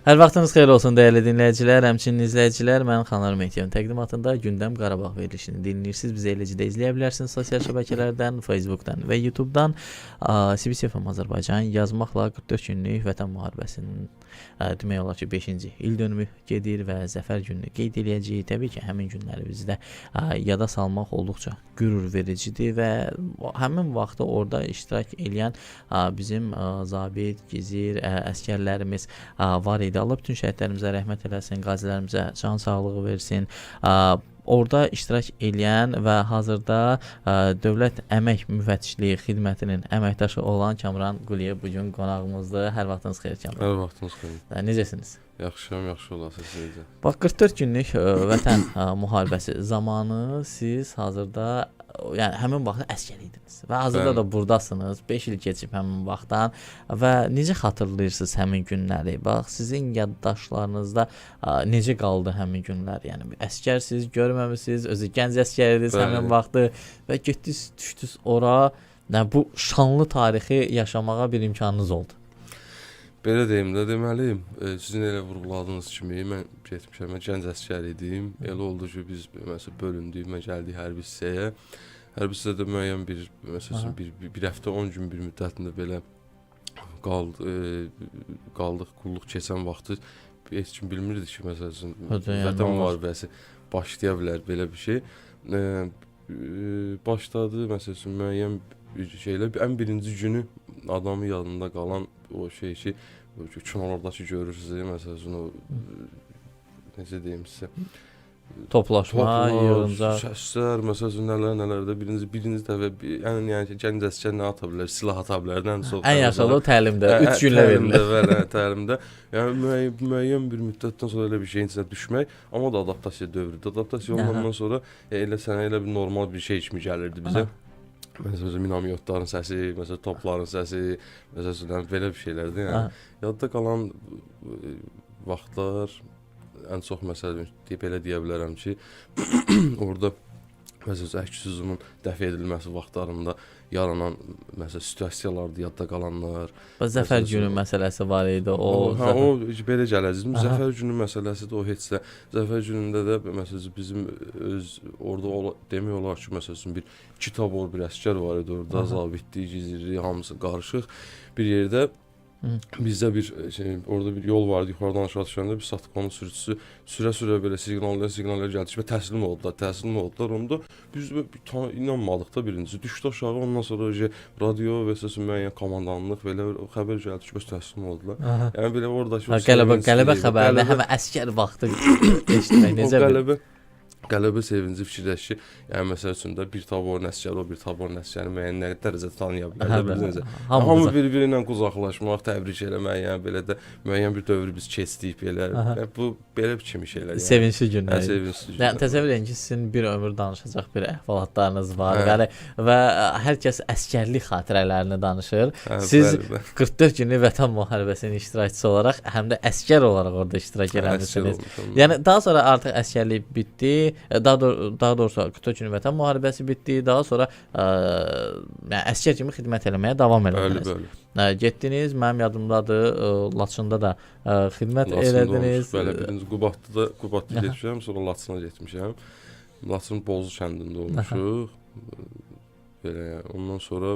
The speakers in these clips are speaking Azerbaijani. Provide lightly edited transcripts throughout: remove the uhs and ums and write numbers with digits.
Hər vaxtınız xeyir olsun dəyərli dinləyicilər, həmçinin izləyicilər. Mən Xanlar Meteorun təqdimatında Gündəm Qarabağ verilişini dinləyirsiniz. Bizi eləcə də izləyə bilərsiniz sosial şəbəkələrdən, Facebookdan və YouTubedan. CBC FM Azərbaycan yazmaqla 44 günlük Vətən müharibəsinin demək olar ki 5-ci il dönümü gedir və zəfər gününü qeyd edəcəyik. Təbii ki, həmin günləri bizdə yada salmaq olduqca qürur vericidir və həmin vaxtda orada iştirak edən bizim zabit, gizir, əsgərlərimiz var idi. Allah bütün şəhidlərimizə rəhmət eləsin, qazilərimizə can sağlığı versin. Orada iştirak edən və hazırda Dövlət Əmək Müfəttişliyi Xidmətinin əməkdaşı olan Kamran Quliyev bu gün qonağımızdır. Hər vaxtınız xeyir Kamran. Hər vaxtınız xeyir. Necəsiniz? Yaxşıyam, yaxşı olasınız necə? Bax 44 günlük Vətən müharibəsi zamanı siz hazırda yəni həmin vaxt əsgər idiniz və hazırda da burdasınız. 5 il keçib həmin vaxtdan və necə xatırlayırsınız həmin günləri? Bax sizin yaddaşlarınızda necə qaldı həmin günlər? Yəni əsgərsiz, görməmisiniz, özü gənc əsgərdiniz həmin vaxtı və getdiniz, düşdünüz ora. Yəni bu şanlı tarixi yaşamağa bir imkanınız oldu. Belə deyim də, deməli, sizin elə vurğuladığınız kimi mən getmişəm, mən gənc əsgər idim. Elə oldu ki, biz məsələn bölündük, mən gəldik hərbi hissəyə. Hərbi hissədə müəyyən bir, məsələn, bir həftə 10 gün bir müddətində belə qaldıq, qulluq keçən vaxtı heç kim bilmirdi ki, məsələn, Vətən müharibəsi başlaya bilər belə bir şey. Başladı, məsələn, müəyyən şeylər, ən birinci günü adamın yanında qalan o şey ki, kinolardakı görürsünüz, məsələn, o necə deyim sizə, toplaşma, yığıncaq, səslər, məsələn, nələrdə birinci dəfə, yəni gənc əsgər nə ata bilər, silah ata bilər, ən yaxşı o təlimdə, 3 günlə verilir. Təlimdə, yəni müəyyən bir müddətdən sonra elə bir şeyin içinə düşmək, amma da adaptasiya dövrüdür. Adaptasiya olunandan sonra elə sənə elə bir normal bir şey kimi gəlirdi bizə. Məsələn, minamyotların səsi, məsələn, topların səsi, məsələn, belə bir şeylərdir. Yəni, yadda qalan vaxtlar ən çox məsələn belə deyə bilərəm ki, orada məsələn əks hücumun dəf edilməsi vaxtlarında yaranan məsələn situasiyalardır, yadda qalanlar. Zəfər günü məsələsi var idi. O belə gələcəm. Zəfər günü məsələsi də o heç də. Zəfər günündə də məsələn bizim öz orada demək olar ki, məsələn bir 2 tabor bir əsgər var idi orada, zabitlik, gizirlik, hamısı qarışıq bir yerdə. Bizdə bir orada bir yol vardı, yuxarıdan aşağı düşəndə bir satqanın sürücüsü sürə-sürə belə siqnallar gəldi və təslim oldular. Onda biz inanmadıq da birincisi. Düşdü aşağı, ondan sonra radio və səsin müəyyən komandanlıq belə xəbər gəldi ki, təslim oldular. Yəni belə oradakı qələbə xəbərini həm əsgər vaxtı eşitmək necə bir qələbə sevinci fikirləş ki, yəni məsəl üçün də bir taborun əsgəri, o bir taborun əsgəri müəyyən nə dərəcədə tanıya bilər. Hamı bir-biri ilə qucaqlaşmaq, təbrik eləmək, yəni belə də müəyyən bir dövrü biz keçdik belə. Bu belə bir kimi şeylər. Sevincli günlər. Yəni təsəvvür edin ki, sizin bir ömür danışacaq bir əhvalatlarınız var və hər kəs əsgərlik xatirələrini danışır. Siz 44 günlük Vətən müharibəsinin iştirakçısı olaraq, həm də əsgər olaraq orada iştirak etmisiniz. Yəni daha sonra artıq əsgərlik bitdi. Daha doğrusu 44 günlük Vətən müharibəsi bitdi. Daha sonra əsgər kimi xidmət eləməyə davam elədiniz. Getdiniz, mənim yadımdadır, Laçında da xidmət elədiniz. Bəli, birinci Qubadda getmişəm, sonra Laçına getmişəm. Laçın Bozlu kəndində olmuşuq. Belə, ondan sonra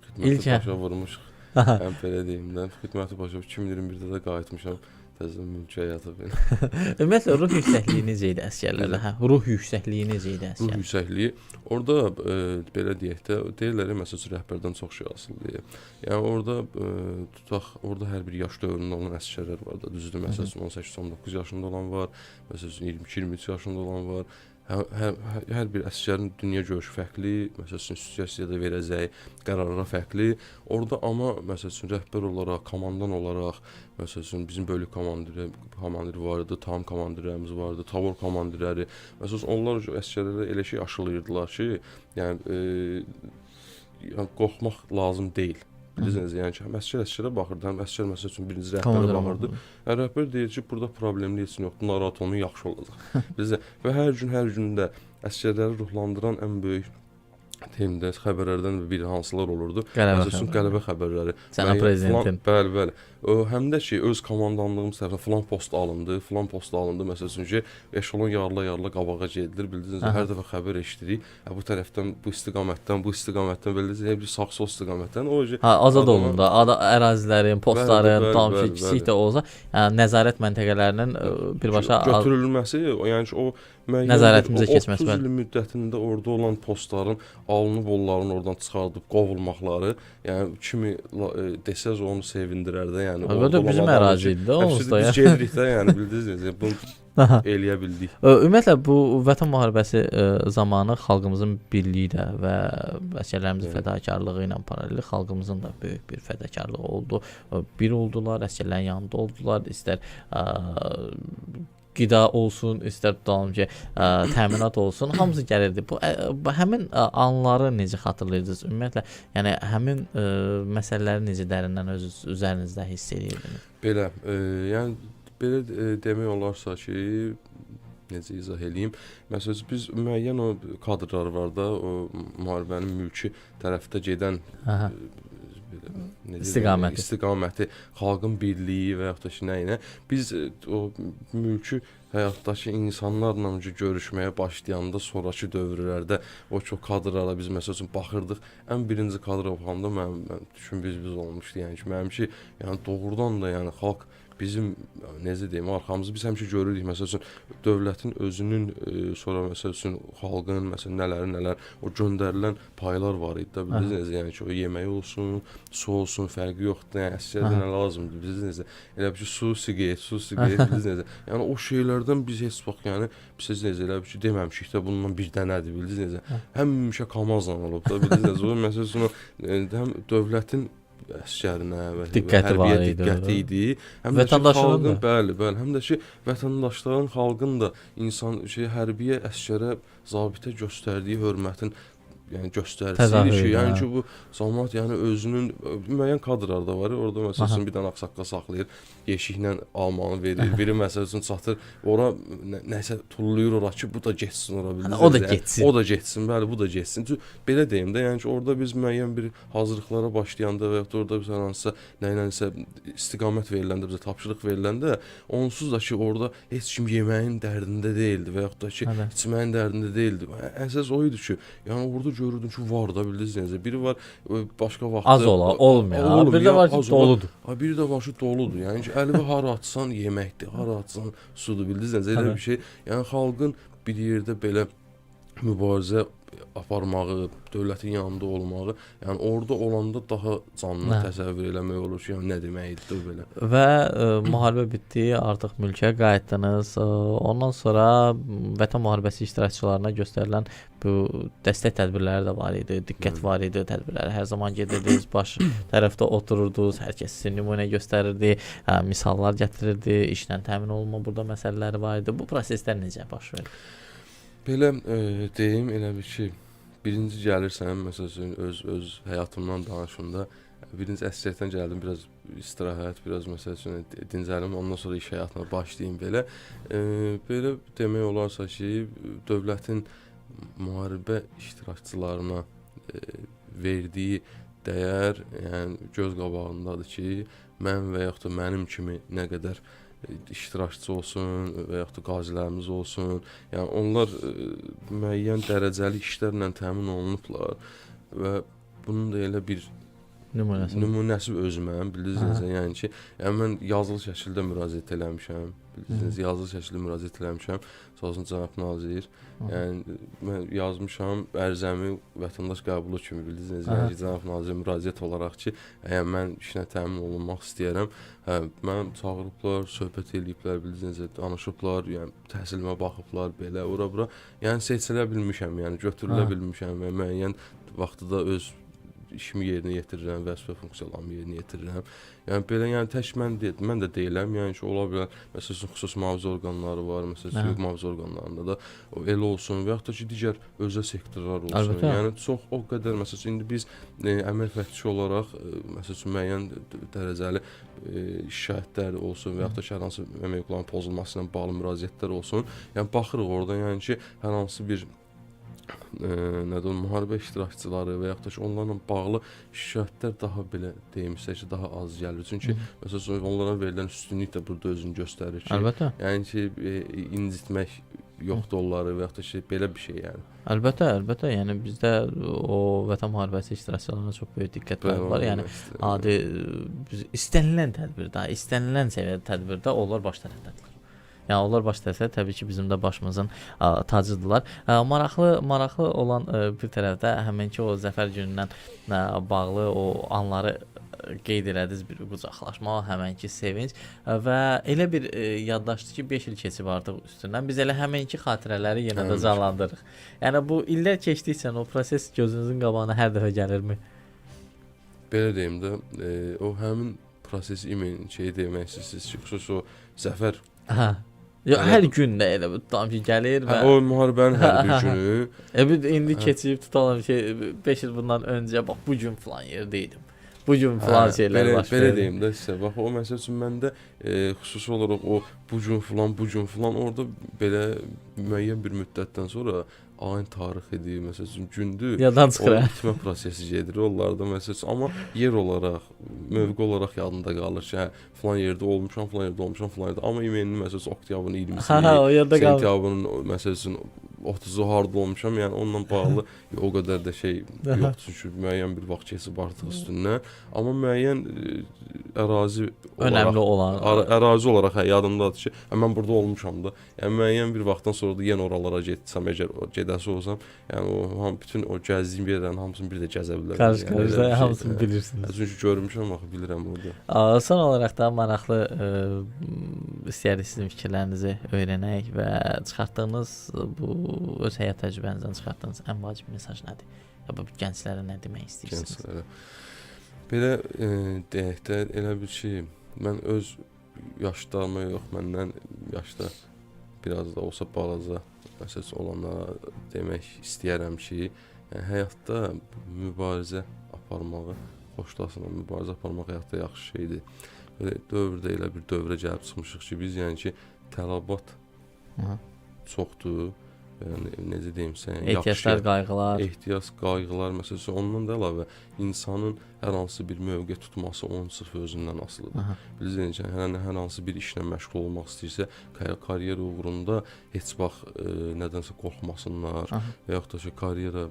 xidməti başa vurmuşuq. Həm belə deyim də, xidməti başa 2021-də də qayıtmışam. Ümumiyyətlə ruh yüksəkliyi necə idi əsgərlərdə? Ruh yüksəkliyi necə idi əsgərlərdə? Ruh yüksəkliyi orada belə deyək də, deyirlər məsələn rəhbərdən çox şey asılıdır. Yəni orada tutaq, orada hər bir yaş dövründə olan əsgərlər var da, düzdür, məsələn 18-19 yaşında olan var, məsələn 22-23 yaşında olan var. Hər bir əsgərin dünya görüşü fərqli, məsələn situasiyada verəcəyi qərarlara fərqli. Orada amma məsələn rəhbər olaraq, komandan olaraq, məsələn bizim bölük komandiri var idi, tam komandirlərimiz var idi, tabor komandirləri. Məsələn onlar əsgərlərə elə şey aşılayırdılar ki, yəni qorxmaq lazım deyil. Bilirsiniz, yəni ki, əsgərə baxırdı, həm əsgər məsəl üçün birinci rəhbərə baxırdı. Rəhbər deyir ki, burada problemli heç nə yoxdur, narahat olun, yaxşı olacaq. Və hər gün də əsgərləri ruhlandıran ən böyük temdə xəbərlərdən biri hansılar olurdu? Məsələn, qələbə xəbərləri. Cənab prezidentin. Bəli. həm də ki, öz komandanlığımız tərəfindən filan post alındı, məsəl üçün ki, eşelon yarıla qabağa gedilir, bildiniz, hər dəfə xəbər eşidirik. Bu tərəfdən, bu istiqamətdən, bildiniz, bir sağ-sol istiqamətdən o azad olundu. Ərazilərin, postların, kiçik də olsa, yəni nəzarət məntəqələrinin birbaşa götürülməsi, yəni ki, o nəzarətimizə keçməsi 30 il müddətində orada olan postların alınıb onların oradan çıxardıb qovulmaqları, yəni kimi desəz onu sevindirər də, yəni orada bizim ərazi idi, onsuz da. Biz gedirik də, yəni bildiniz, bunu eləyə bildik. Ümumiyyətlə bu Vətən müharibəsi zamanı xalqımızın birliyi də və əsgərlərimizin fədakarlığı ilə paralel xalqımızın da böyük bir fədakarlığı oldu. Bir oldular, əsgərlərin yanında oldular, istər qida olsun, istər tutalım ki, təminat olsun, hamısı gəlirdi. Bu həmin anları necə xatırlayırdınız? Ümumiyyətlə, yəni həmin məsələləri necə dərindən öz üzərinizdə hiss edirdiniz? Belə, yəni belə demək olarsa ki, necə izah eləyim? Məsələn, biz müəyyən o kadrlar var da, o müharibənin mülki tərəfdə gedən istiqaməti, xalqın birliyi və yaxud da ki, nəyinə biz o mülki həyatdakı insanlarla görüşməyə başlayanda sonrakı dövrlərdə o çox kadrlara biz məsəl üçün baxırdıq. Ən birinci kadra baxanda mən düşün biz olmuşdu. Yəni ki, mənim ki, yəni doğrudan da yəni xalq bizim necə deyim, arxamızı biz həmişə görürük. Məsəl üçün dövlətin özünün sonra məsəl üçün xalqın məsələn nələr o göndərilən paylar var idi də, bildiniz, yəni ki, o yemək olsun, su olsun, fərqi yoxdur. Yəni əsgərdə nə lazımdır, bildiniz. Elə bir ki, su, siqaret, bildiniz. Yəni o şeylərdən biz heç vaxt, yəni biz necə elə bir ki, deməmişik də bundan bir dənədir, bildiniz. Həmişə kamazla olub da, bildiniz. O məsəl üçün həm dövlətin əsgərinə və hərbiyə diqqəti idi. Həm də ki, xalqın, bəli, həm də ki, vətəndaşların, xalqın da hərbiyə, əsgərə, zabitə göstərdiyi hörmətin yəni göstərisi ki, yəni ki, bu cəmaət yəni özünün müəyyən kadrlar da var. Orada məsəl üçün bir dənə ağsaqqal saxlayır, yeşiklə almanı verir. Biri məsəl üçün çatır, ora nəsə tullayır ora ki, bu da getsin ora, bildiniz. O da getsin, bəli, bu da getsin. Belə deyim də, yəni ki, orada biz müəyyən bir hazırlıqlara başlayanda və ya orada biz hər hansısa nəyinsə istiqamət veriləndə, bizə tapşırıq veriləndə, onsuz da ki, orada heç kim yeməyin dərdində deyildi və yaxud da ki, içməyin dərdində deyildi. Əsas o idi ki, yəni orada görürdün ki, var da, bildiniz. Biri var başqa vaxtda az olmayan, bir də var ki, doludur. Biri də var ki, doludur. Yəni ki, əlini hara atsan yeməkdir, hara atsan sudur, bildiniz. Elə bir şey. Yəni xalqın bir yerdə belə mübarizə aparmağı, dövlətin yanında olmağı, yəni orada olanda daha canlı təsəvvür eləmək olur ki, yəni nə deməkdir belə. Və müharibə bitdi, artıq mülkə qayıtdınız. Ondan sonra Vətən müharibəsi iştirakçılarına göstərilən bu dəstək tədbirləri də var idi, diqqət var idi tədbirlərə. Hər zaman gedirdiniz, baş tərəfdə otururdunuz, hər kəs sizin nümunə göstərirdi, misallar gətirirdi, işlə təmin olunma burada məsələləri var idi. Bu proseslər necə baş verir? Belə deyim, elə bir ki, birinci gəlirsən, məsələn, öz həyatımdan danışımda, birinci əsgərlikdən gəldim, biraz istirahət, biraz məsələn, dincəlim, ondan sonra iş həyatına başlayayım belə. Belə demək olarsa ki, dövlətin müharibə iştirakçılarına verdiyi dəyər, yəni göz qabağındadır ki, mən və yaxud da mənim kimi nə qədər iştirakçı olsun və yaxud da qazilərimiz olsun, yəni onlar müəyyən dərəcəli işlərlə təmin olunublar və bunun da elə bir nümunəsi özümə, bildiniz, yəni ki, mən yazılı şəkildə müraciət eləmişəm, bildiniz, yazılı şəkildə müraciət eləmişəm, sağ olsun cənab nazir, yəni mən yazmışam ərizəmi vətəndaş qəbulu kimi, bildiniz, yəni cənab nazir müraciət olaraq ki, mən işlə təmin olunmaq istəyərəm, mən çağırıblar, söhbət eləyiblər, bildiniz, danışıblar, yəni təhsilimə baxıblar, belə, ora-bura, yəni seçilə bilmişəm, yəni götürülə bilmişəm və müəyyən vaxtda öz işimi yerinə yetirirəm, vəzifə funksiyalarımı yerinə yetirirəm. Yəni belə, yəni tək mən də deyiləm, yəni ki, ola bilər, məsələn, xüsusi mühafizə orqanları var, məsələn, hüquq mühafizə orqanlarında da elə olsun və yaxud da ki, digər özəl sektorlar olsun. Əlbəttə. Yəni çox o qədər, məsələn, indi biz əmək fəhdçi olaraq, məsələn, müəyyən dərəcəli şikayətlər olsun və yaxud da ki, hər hansı əmək hüquqlarının pozulması ilə bağlı müraciətlər olsun. Yəni baxırıq orada, yəni ki, hər hansı bir nədir o müharibə iştirakçıları və yaxud da ki, onlarla bağlı şikayətlər daha belə deyimsək ki, daha az gəlir. Çünki məsələn onlara verilən üstünlük də burada özünü göstərir ki, Əlbəttə. yəni ki, incitmək yoxdur onları və yaxud da ki, belə bir şey yəni. Əlbəttə. Yəni bizdə o Vətən müharibəsi iştirakçılarına çox böyük diqqət var. Yəni adi istənilən tədbirdə, istənilən səviyyədə tədbirdə onlar baş tərəfdədirlər. Yəni onlar baş tərəfdə təbii ki, bizim də başımızın tacıdırlar. Maraqlı olan bir tərəfdə həminki o zəfər günündən bağlı o anları qeyd elədiniz, bir qucaqlaşma, həmənki sevinc və elə bir yaddaşdı ki, 5 il keçib artıq üstündən. Biz elə həmənki xatirələri yenə də canlandırırıq. Yəni bu illər keçdikcə o proses gözünüzün qabağına hər dəfə gəlirmi? Belə deyim də, o həmin proses imin şeyi demək istəyirsiniz ki, xüsusi o zəfər hər gün də elə tutam ki, gəlir və o müharibənin hər bir günü. İndi keçib tutalım ki, 5 il bundan öncə bax bu gün falan yerdə idim. Bu gün falan şeylər baş verir. Belə deyim də sizə. Bax o məsəl üçün məndə xüsusi olaraq o bu gün falan orada belə müəyyən bir müddətdən sonra ayın tarix idi, məsəl üçün gündür. Yaddan çıxır. O itmə prosesi gedir onlarda məsəl üçün, amma yer olaraq, mövqe olaraq yadında qalır ki, falan yerdə olmuşam, falan yerdə. Amma iymeninin məsəl üçün oktyabrın 20-si, sentyabrın məsəl üçün 30-u harda olmuşam, yəni onunla bağlı o qədər də şey yoxdur, çünki müəyyən bir vaxt keçib artıq üstündən. Amma müəyyən ərazi önəmli olan ərazi olaraq yadımdadır ki, mən burada olmuşam da. Yəni müəyyən bir vaxtdan sonra da yenə oralara getsəm, əgər gedəsi olsam, yəni o bütün o gəzdiyim yerlərin hamısını bir də gəzə bilərəm. Qarşı-qarşıda hamısını bilirsiniz. Çünki görmüşəm, axı bilirəm orada. Son olaraq da maraqlı istəyərik sizin fikirlərinizi öyrənək və çıxartdığınız bu öz həyat təcrübənizdən çıxartdığınız ən vacib mesaj nədir? Ya bu gənclərə nə demək istəyirsiniz? Gənclərə. Belə deyək də elə bir şey, mən öz yaşlarıma yox, məndən yaşda biraz da olsa balaca məsəl olanlara demək istəyərəm ki, yəni həyatda mübarizə aparmağı xoşlasın, mübarizə aparmaq həyatda yaxşı şeydir. Belə dövrdə elə bir dövrə gəlib çıxmışıq ki, biz yəni ki, tələbat çoxdur. Yəni necə deyim sən, ehtiyaclar, qayğılar, məsələn, ondan da əlavə insanın hər hansı bir mövqe tutması onun sırf özündən asılıdır. Bilirsiniz, hər hansı bir işlə məşğul olmaq istəyirsə, karyera uğrunda heç vaxt nədənsə qorxmasınlar və yaxud da ki, karyera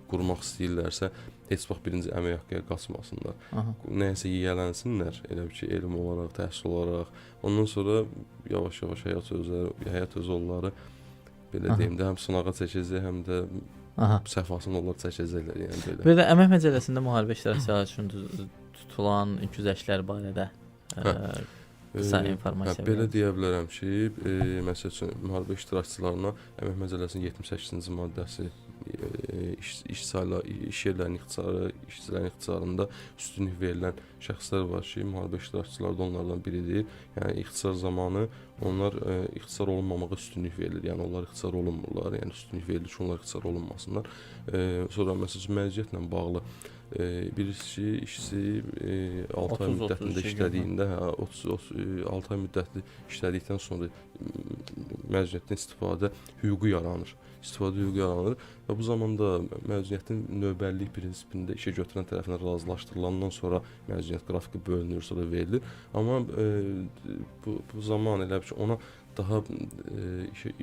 qurmaq istəyirlərsə, heç vaxt birinci əmək haqqıya qaçmasınlar. Nəyəsə yiyələnsinlər, elə bir ki, elm olaraq, təhsil olaraq. Ondan sonra yavaş-yavaş həyat özü onları belə deyim də, həm sınağa çəkəcək, həm də səhvasını onlar çəkəcəklər, yəni belə. Bir də əmək məcəlləsində müharibə iştirakçıları üçün tutulan güzəştlər barədə qısa informasiya belə deyə bilərəm ki, məsəl üçün müharibə iştirakçılarına əmək məcəlləsinin 78-ci maddəsi iş yerlərinin ixtisarı, işçilərin ixtisarında üstünlük verilən şəxslər var ki, müharibə iştirakçıları da onlardan biridir. Yəni ixtisar zamanı onlar ixtisar olunmamağa üstünlük verilir. Yəni onlar ixtisar olunmurlar, yəni üstünlük verilir ki, onlar ixtisar olunmasınlar. Sonra məsələn məziyyətlə bağlı birisi işçi 6 ay müddətində işlədiyində, 6 ay müddətli işlədikdən sonra məzuniyyətdən istifadə hüququ yaranır. Və bu zamanda məzuniyyətin növbəllik prinsipində işə götürən tərəfindən razılaşdırılandan sonra məzuniyyət qrafiki bölünür, sonra verilir. Amma bu zaman elə ki, ona daha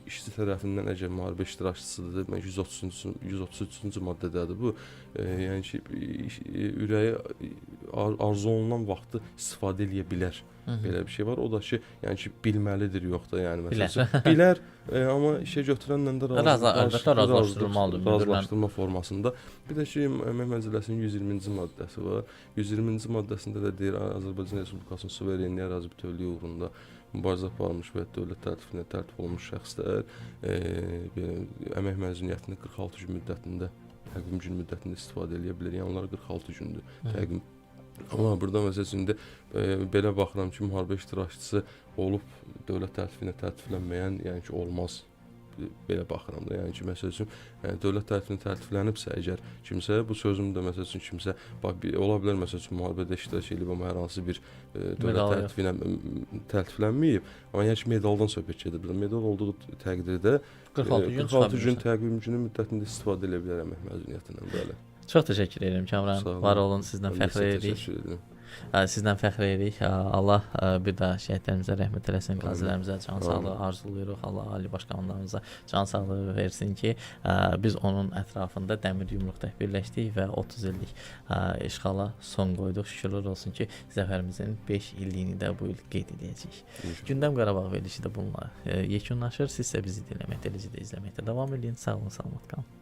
işçi tərəfindən əgər müharibə iştirakçısıdır, 133-cü maddədədir bu. Yəni ki, ürəyi arzu olunan vaxtı istifadə edə bilər. Belə bir şey var. O da ki, yəni ki, bilməlidir, yox da, yəni məsələn. Bilər, amma işə götürənlə də razılaşdırma formasında. Bir də ki, əmək məcəlləsinin 120-ci maddəsi var. 120-ci maddəsində də deyir, Azərbaycan Respublikasının suverenliyi, ərazi bütövlüyü uğrunda mübarizə aparmış və dövlət tərəfindən təltif olunmuş şəxslər əmək məzuniyyətini 46 gün müddətində, təqvim gün müddətində istifadə edə bilər. Yəni onlar 46 gündür təqvim. Amma burada məsələn belə baxıram ki, müharibə iştirakçısı olub dövlət tərəfindən təltiflənməyən, yəni ki, olmaz. belə baxıram da. Yəni ki, məsəl üçün dövlət tərəfindən tərtiblənibsə əgər kimsə bu sözüm də məsəl üçün kimsə ola bilər məsəl üçün müharibədə iştirak edib amma hər hansı bir dövlət tərəfi ilə tərtiblənməyib. Amma yəni ki, medaldan söhbət gedir. Medal olduğu təqdirdə 46 gün təqvim günü müddətində istifadə edə bilər əmək məzuniyyətindən belə. Çox təşəkkür edirəm Kamran. Var olun, sizdən fəxr edirik. Sizdən fəxr edirik. Allah bir daha şəhidlərimizə rəhmət eləsin, qazilərimizə can sağlığı arzuluyuruq. Allah ali baş komandanımıza can sağlığı versin ki, biz onun ətrafında dəmir yumruqda birləşdik və 30 illik işğala son qoyduq. Şükürlər olsun ki, zəfərimizin 5 illiyini də bu il qeyd edəcəyik. Gündəm Qarabağ verilişi də bununla yekunlaşır. Siz isə bizi dinləməkdə, eləcə də izləməkdə davam edin. Sağ olun, salamat qalın.